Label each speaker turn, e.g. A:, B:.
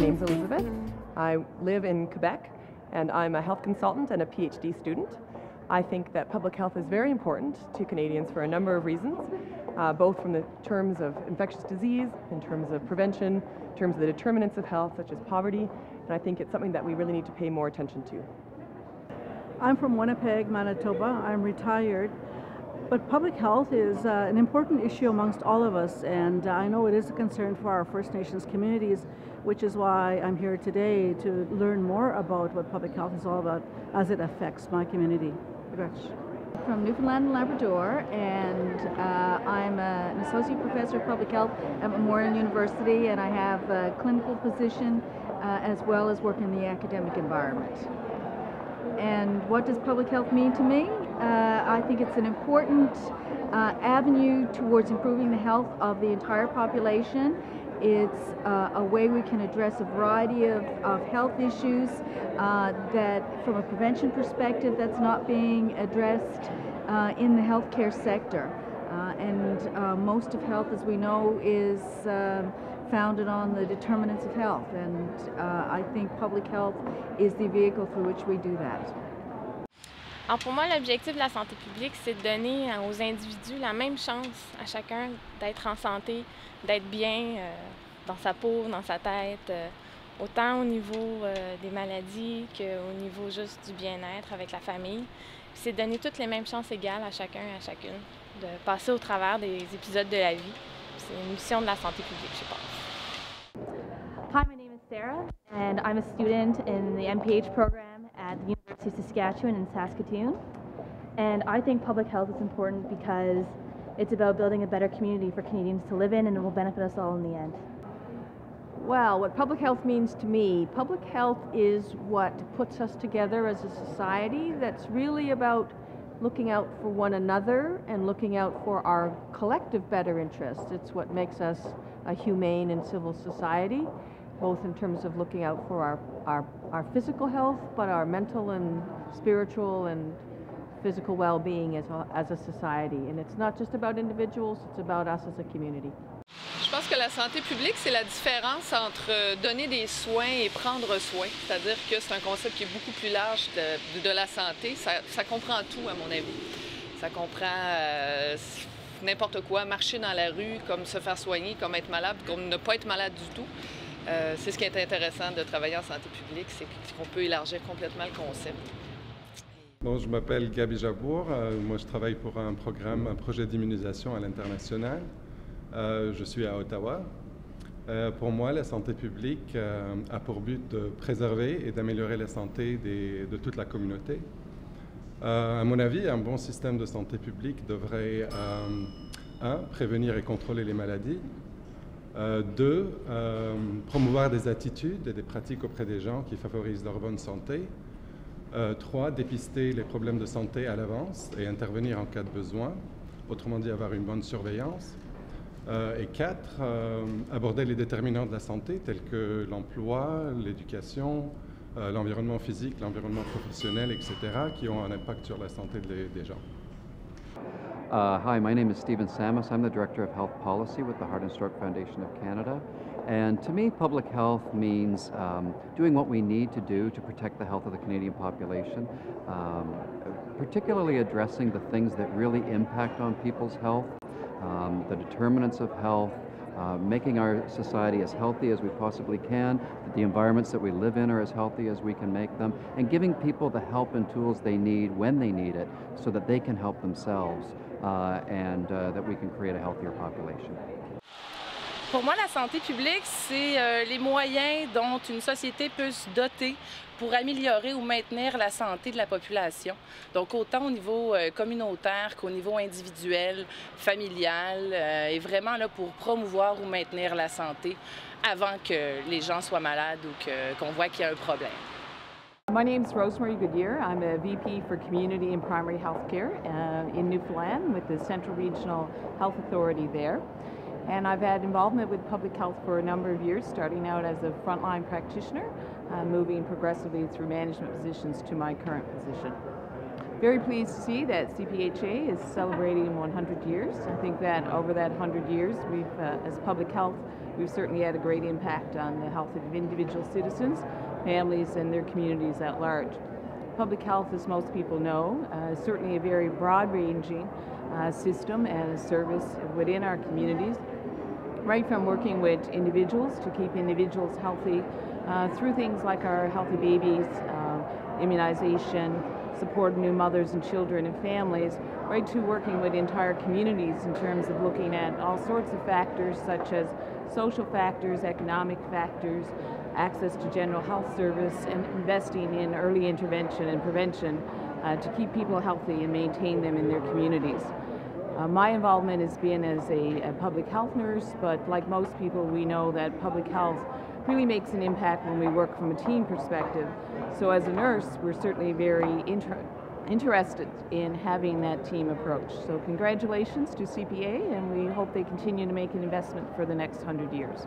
A: name's Elizabeth. I live in Quebec, and I'm a health consultant and a PhD student. I think that public health is very important to Canadians for a number of reasons, both from the terms of infectious disease, in terms of prevention, in terms of the determinants of health, such as poverty, and I think it's something that we really need to pay more attention to.
B: I'm from Winnipeg, Manitoba. I'm retired. But public health is an important issue amongst all of us, and I know it is a concern for our First Nations communities, which is why I'm here today to learn more about what public health is all about as it affects my community.
C: From Newfoundland and Labrador, and I'm an associate professor of public health at Memorial University, and I have a clinical position as well as work in the academic environment. And what does public health mean to me? I think it's an important avenue towards improving the health of the entire population. It's a way we can address a variety of health issues that, from a prevention perspective, that's not being addressed in the healthcare sector. Most of health, as we know, is founded on the determinants of health, and I think public health is the vehicle through which we do that.
D: Alors pour moi, l'objectif de la santé publique, c'est de donner aux individus la même chance à chacun d'être en santé, d'être bien dans sa peau, dans sa tête, autant au niveau des maladies qu'au niveau juste du bien-être avec la famille. C'est de donner toutes les mêmes chances égales à chacun et à chacune, de passer au travers des épisodes de la vie. C'est une mission de la santé publique, je pense.
E: Hi, my name is Sarah, and I'm a student in the MPH program at the University of Saskatchewan in Saskatoon. And I think public health is important because it's about building a better community for Canadians to live in, and it will benefit us all in the end.
F: Well, what public health means to me, public health is what puts us together as a society that's really about looking out for one another and looking out for our collective better interests. It's what makes us a humane and civil society, both in terms of looking out for our physical health, but our mental and spiritual and physical well-being as a society. And it's not just about individuals, it's about us as a community.
G: Je pense que la santé publique, c'est la différence entre donner des soins et prendre soin. C'est-à-dire que c'est un concept qui est beaucoup plus large de la santé. Ça comprend tout, à mon avis. Ça comprend n'importe quoi, marcher dans la rue, comme se faire soigner, comme être malade, comme ne pas être malade du tout. C'est ce qui est intéressant de travailler en santé publique, c'est qu'on peut élargir complètement le concept.
H: Bon, je m'appelle Gabi Jabour. Moi, je travaille pour un projet d'immunisation à l'international. Je suis à Ottawa. Pour moi, la santé publique a pour but de préserver et d'améliorer la santé de toute la communauté. À mon avis, un bon système de santé publique devrait, 1, prévenir et contrôler les maladies, 2, promouvoir des attitudes et des pratiques auprès des gens qui favorisent leur bonne santé, 3, dépister les problèmes de santé à l'avance et intervenir en cas de besoin, autrement dit avoir une bonne surveillance, et 4, aborder les déterminants de la santé tels que l'emploi, l'éducation, l'environnement physique, l'environnement professionnel, etc., qui ont un impact sur la santé des gens.
I: Hi, my name is Stephen Samus. I'm the Director of Health Policy with the Heart and Stroke Foundation of Canada. And to me, public health means doing what we need to do to protect the health of the Canadian population, particularly addressing the things that really impact on people's health, the determinants of health, making our society as healthy as we possibly can, that the environments that we live in are as healthy as we can make them, and giving people the help and tools they need when they need it so that they can help themselves and that we can create a healthier population.
D: Pour moi, la santé publique, c'est les moyens dont une société peut se doter pour améliorer ou maintenir la santé de la population. Donc, autant au niveau communautaire qu'au niveau individuel, familial, et vraiment là pour promouvoir ou maintenir la santé avant que les gens soient malades ou qu'on voit qu'il y a un problème.
A: My name is Rosemary Goodyear. I'm a VP for Community and Primary Health Care in Newfoundland with the Central Regional Health Authority there. And I've had involvement with public health for a number of years, starting out as a frontline practitioner, moving progressively through management positions to my current position. Very pleased to see that CPHA is celebrating 100 years. I think that over that 100 years, we've, as public health, we've certainly had a great impact on the health of individual citizens, families, and their communities at large. Public health, as most people know, is certainly a very broad-ranging system and a service within our communities, right from working with individuals to keep individuals healthy through things like our Healthy Babies, immunization, support of new mothers and children and families, right to working with entire communities in terms of looking at all sorts of factors such as social factors, economic factors, access to general health service, and investing in early intervention and prevention to keep people healthy and maintain them in their communities. My involvement has been as a public health nurse, but like most people, we know that public health really makes an impact when we work from a team perspective. So as a nurse, we're certainly very interested in having that team approach. So congratulations to CPA, and we hope they continue to make an investment for the next 100 years.